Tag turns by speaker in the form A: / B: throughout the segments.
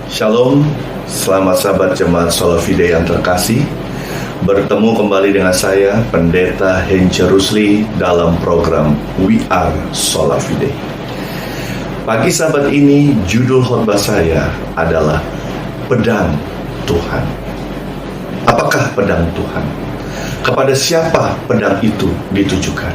A: Shalom, selamat sahabat jemaat Sola Fide yang terkasih. Bertemu kembali dengan saya, Pendeta Hence Rusli, dalam program We Are Sola Fide. Pagi sahabat ini, judul khotbah saya adalah Pedang Tuhan. Apakah pedang Tuhan? Kepada siapa pedang itu ditujukan?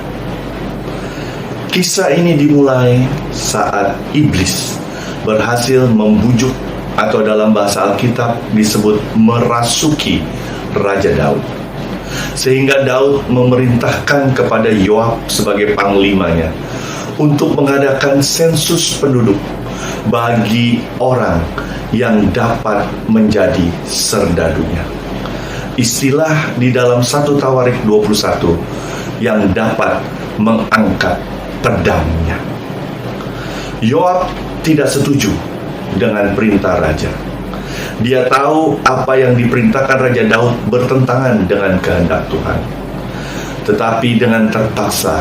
A: Kisah ini dimulai saat iblis berhasil membujuk, atau dalam bahasa Alkitab disebut merasuki Raja Daud, sehingga Daud memerintahkan kepada Yoab sebagai panglimanya untuk mengadakan sensus penduduk bagi orang yang dapat menjadi serdadunya. Istilah di dalam 1 Tawarik 21, yang dapat mengangkat pedangnya. Yoab tidak setuju dengan perintah raja. Dia tahu apa yang diperintahkan Raja Daud bertentangan dengan kehendak Tuhan. Tetapi dengan terpaksa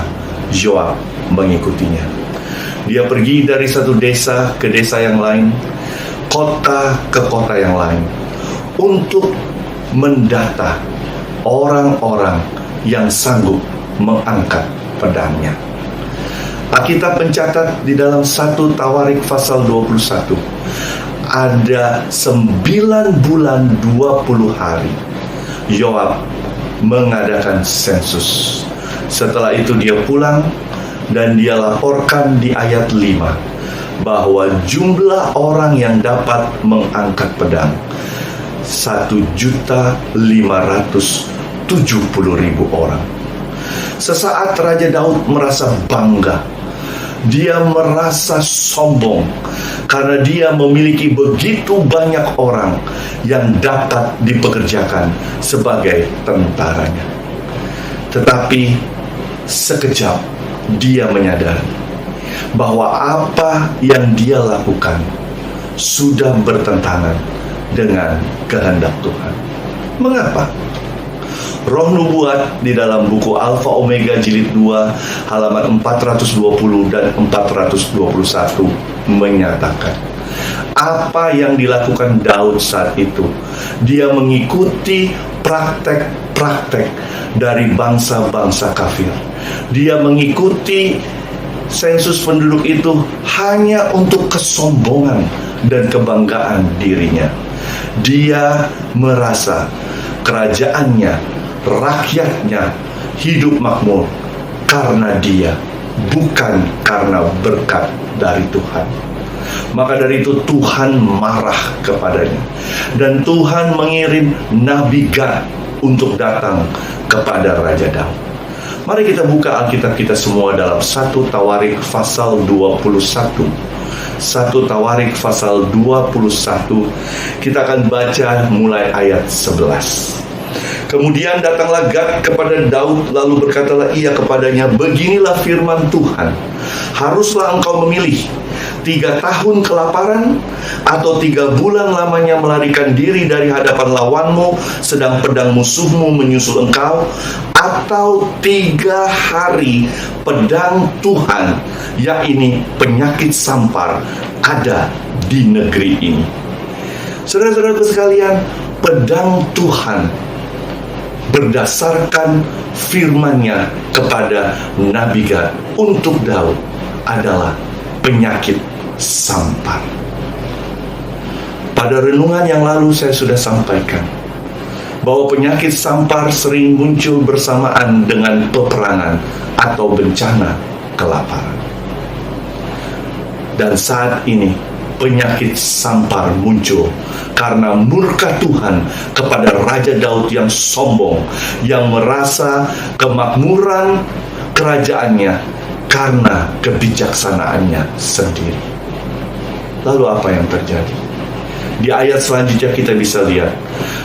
A: Yoab mengikutinya. Dia pergi dari satu desa ke desa yang lain, kota ke kota yang lain, untuk mendata orang-orang yang sanggup mengangkat pedangnya. Alkitab mencatat di dalam 1 Tawarik pasal 21, ada 9 bulan 20 hari Yoab mengadakan sensus. Setelah itu dia pulang dan dia laporkan di ayat 5 bahwa jumlah orang yang dapat mengangkat pedang 1.570.000 orang. Sesaat Raja Daud merasa bangga. Dia merasa sombong karena dia memiliki begitu banyak orang yang dapat dipekerjakan sebagai tentaranya. Tetapi sekejap dia menyadari bahwa apa yang dia lakukan sudah bertentangan dengan kehendak Tuhan. Mengapa? Roh Nubuat di dalam buku Alfa Omega jilid 2 halaman 420 dan 421 menyatakan apa yang dilakukan Daud saat itu. Dia mengikuti praktek-praktek dari bangsa-bangsa kafir. Dia mengikuti sensus penduduk itu hanya untuk kesombongan dan kebanggaan dirinya. Dia merasa kerajaannya, rakyatnya hidup makmur karena dia, bukan karena berkat dari Tuhan. Maka dari itu Tuhan marah kepadanya, dan Tuhan mengirim Nabi Gad untuk datang kepada Raja Daud. Mari kita buka Alkitab kita semua dalam 1 Tawarik pasal 21. 1 Tawarik pasal 21, kita akan baca mulai ayat 11. Kemudian datanglah Gad kepada Daud, lalu berkatalah ia kepadanya, beginilah firman Tuhan, haruslah engkau memilih 3 tahun kelaparan, atau 3 bulan lamanya melarikan diri dari hadapan lawanmu, sedang pedang musuhmu menyusul engkau, atau 3 hari pedang Tuhan, yakni penyakit sampar, ada di negeri ini. Saudara-saudaraku sekalian, pedang Tuhan berdasarkan firman-Nya kepada Nabi Gad untuk Daud adalah penyakit sampar. Pada renungan yang lalu saya sudah sampaikan bahwa penyakit sampar sering muncul bersamaan dengan peperangan atau bencana kelaparan. Dan saat ini penyakit sampar muncul karena murka Tuhan kepada Raja Daud yang sombong, yang merasa kemakmuran kerajaannya karena kebijaksanaannya sendiri. Lalu apa yang terjadi? Di ayat selanjutnya kita bisa lihat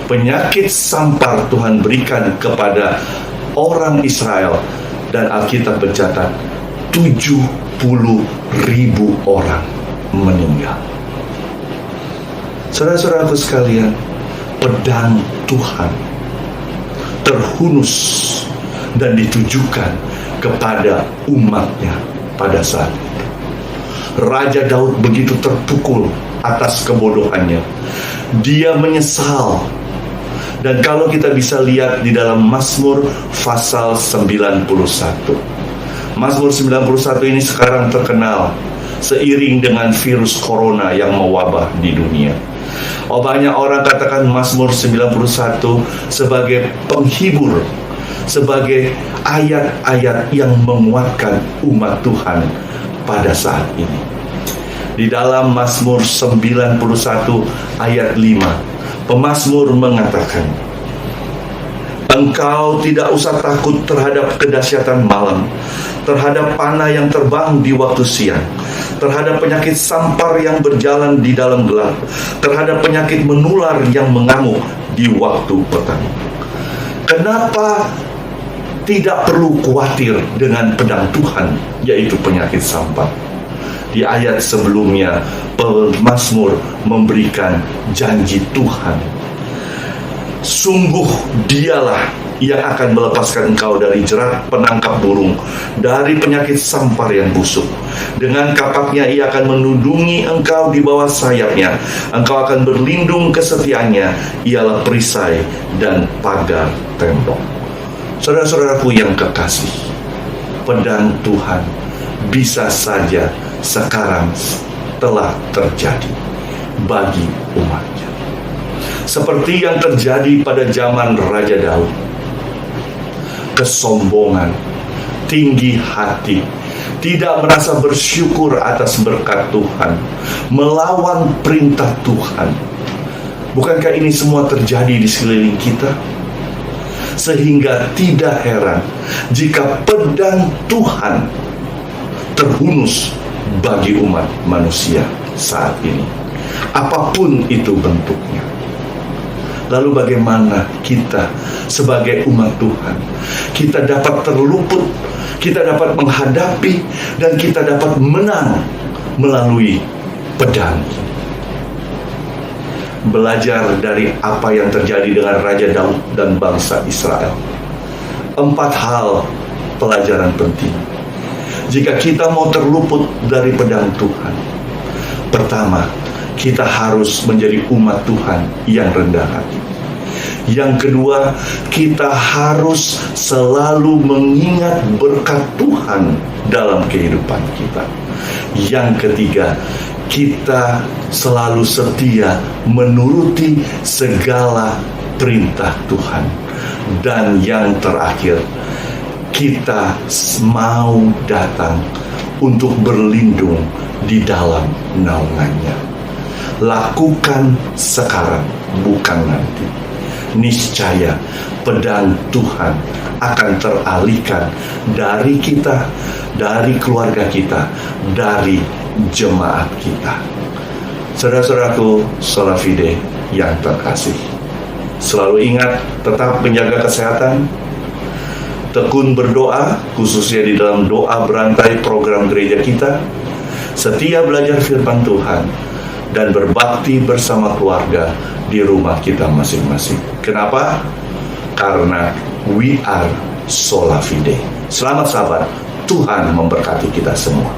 A: penyakit sampar Tuhan berikan kepada orang Israel, dan Alkitab mencatat 70.000 orang meninggal. Saudara-saudaraku sekalian, pedang Tuhan terhunus dan ditujukan kepada umatnya pada saat itu. Raja Daud begitu terpukul atas kebodohannya. Dia menyesal. Dan kalau kita bisa lihat di dalam Mazmur pasal 91. Mazmur 91 ini sekarang terkenal seiring dengan virus corona yang mewabah di dunia. Banyak orang katakan Mazmur 91 sebagai penghibur, sebagai ayat-ayat yang menguatkan umat Tuhan pada saat ini. Di dalam Mazmur 91 ayat 5, pemazmur mengatakan, "Engkau tidak usah takut terhadap kedahsyatan malam, terhadap panah yang terbang di waktu siang, terhadap penyakit sampar yang berjalan di dalam gelap, terhadap penyakit menular yang mengamuk di waktu petang." Kenapa tidak perlu khawatir dengan pedang Tuhan, yaitu penyakit sampar? Di ayat sebelumnya, pemazmur memberikan janji Tuhan. Sungguh dialah yang akan melepaskan engkau dari jerat penangkap burung, dari penyakit sampar yang busuk. Dengan kapaknya ia akan melindungi engkau di bawah sayapnya. Engkau akan berlindung kesetiaannya, ialah perisai dan pagar tembok. Saudara-saudaraku yang kekasih, pedang Tuhan bisa saja sekarang telah terjadi bagi umatnya. Seperti yang terjadi pada zaman Raja Daud. Kesombongan, tinggi hati, tidak merasa bersyukur atas berkat Tuhan, melawan perintah Tuhan. Bukankah ini semua terjadi di sekeliling kita? Sehingga tidak heran jika pedang Tuhan terhunus bagi umat manusia saat ini, apapun itu bentuknya. Lalu bagaimana kita sebagai umat Tuhan, kita dapat terluput, kita dapat menghadapi, dan kita dapat menang melalui pedang? Belajar dari apa yang terjadi dengan Raja Daud dan bangsa Israel. 4 hal pelajaran penting jika kita mau terluput dari pedang Tuhan. Pertama, kita harus menjadi umat Tuhan yang rendah hati. Yang kedua, kita harus selalu mengingat berkat Tuhan dalam kehidupan kita. Yang ketiga, kita selalu setia menuruti segala perintah Tuhan. Dan yang terakhir, kita mau datang untuk berlindung di dalam naungannya. Lakukan sekarang, bukan nanti. Niscaya pedang Tuhan akan teralihkan dari kita, dari keluarga kita, dari jemaat kita. Saudara-saudaraku Sola Fide yang terkasih, selalu ingat tetap menjaga kesehatan, tekun berdoa, khususnya di dalam doa berantai program gereja kita, setia belajar firman Tuhan, dan berbakti bersama keluarga di rumah kita masing-masing. Kenapa? Karena we are Sola Fide. Selamat sahabat, Tuhan memberkati kita semua.